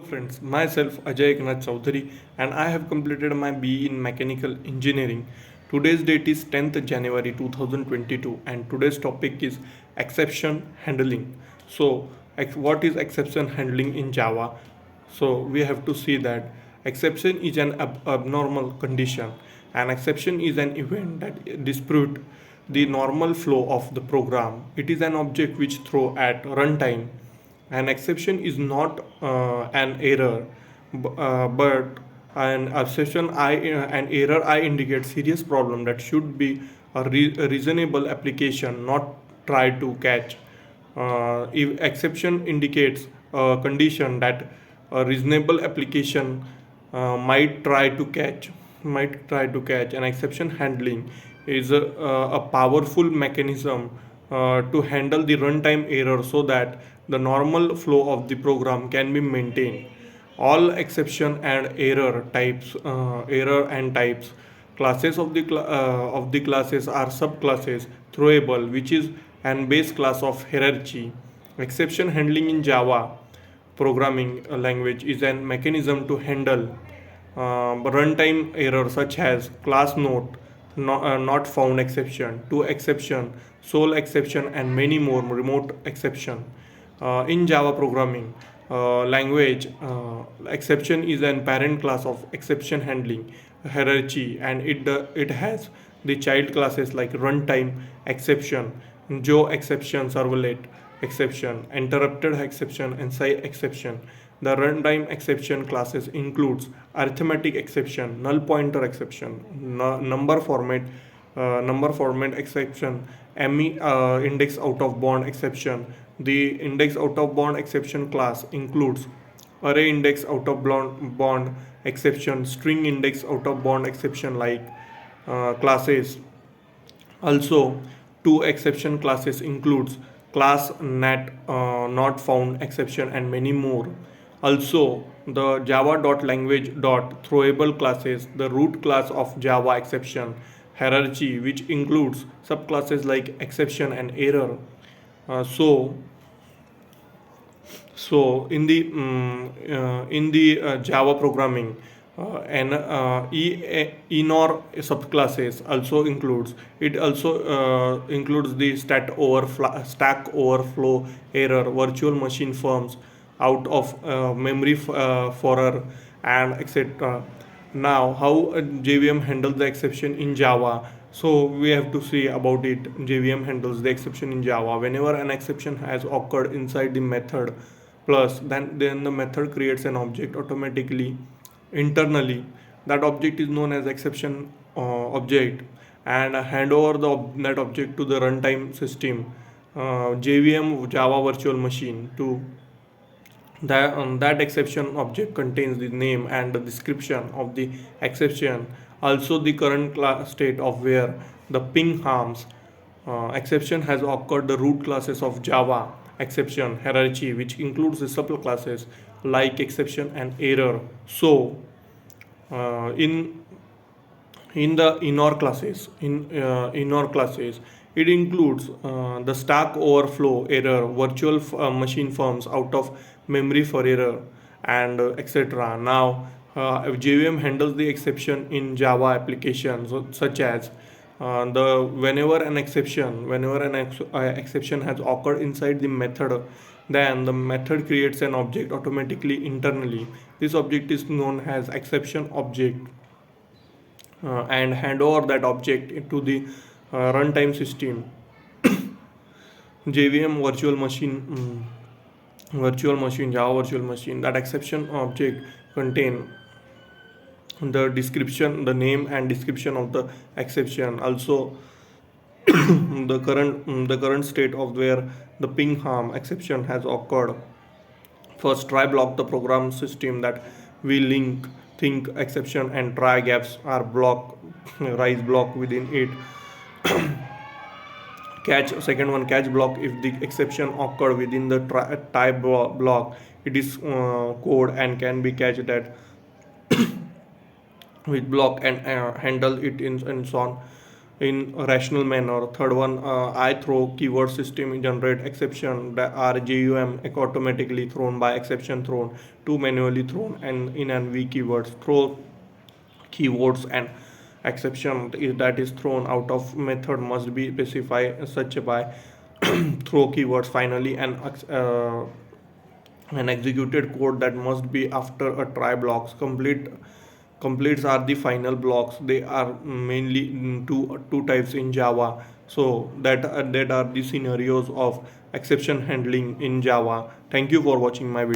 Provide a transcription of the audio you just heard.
Friends, myself Ajay Eknath Chowdhury and I have completed my BE in Mechanical Engineering. Today's date is 10th January 2022 and today's topic is exception handling. So, what is exception handling in Java? So, we have to see that exception is an abnormal condition. An exception is an event that disputes the normal flow of the program. It is an object which throw at runtime. An exception is not an error, but an error I indicates serious problem that should be a reasonable application, not try to catch. If exception indicates a condition that a reasonable application might try to catch. An exception handling is a powerful mechanism to handle the runtime error so that the normal flow of the program can be maintained. All exception and error and types classes of the classes are subclasses throwable, which is an base class of hierarchy. Exception handling in Java programming language is a mechanism to handle runtime errors such as class not found exception, to exception, sole exception, and many more remote exception. In Java programming language, exception is an parent class of exception handling hierarchy, and it has the child classes like runtime exception, Joe exception, servlet exception, interrupted exception, and side exception. The runtime exception classes includes arithmetic exception, null pointer exception, number format exception, ME index out of bound exception. The index out of bound exception class includes array index out of bound exception, string index out of bound exception like classes. Also, two exception classes includes class not found exception and many more. Also, the java.language.throwable classes, the root class of Java exception hierarchy, which includes subclasses like exception and error. Uh, so, so in the Java programming, enor subclasses also includes. It also includes the stack overflow error, virtual machine firms out of memory for and etc. Now, how JVM handles the exception in Java? So we have to see about it. JVM handles the exception in Java. Whenever an exception has occurred inside the method plus, then the method creates an object automatically internally. That object is known as exception object, and hand over that object to the runtime system, JVM Java Virtual Machine to that exception object contains the name and the description of the exception, also the current state of where the ping harms exception has occurred, the root classes of Java exception hierarchy, which includes the subclasses like exception and error. So, in in our classes it includes the stack overflow error, virtual machine firms out of memory for error, and etc. Now, JVM handles the exception in Java applications such as the whenever an exception has occurred inside the method, then the method creates an object automatically internally. This object is known as exception object, and hand over that object to the runtime system, JVM virtual machine, Java virtual machine. That exception object contain the description, the name and description of the exception. Also, the current state of where the ping harm exception has occurred. First, try block the program system that we link think exception and try gaps are block rise block within it. Catch second one, catch block if the exception occurred within the type block. It is code and can be catched at which block and handle it in and so on. in a rational manner. Third one, I throw keyword system generate exception that are GUM automatically thrown by exception thrown to manually thrown and in and v keywords throw keywords and exception that is thrown out of method must be specified such by throw keywords finally and an executed code that must be after a try blocks completes are the final blocks. They are mainly two types in Java. So that are the scenarios of exception handling in Java. Thank you for watching my video.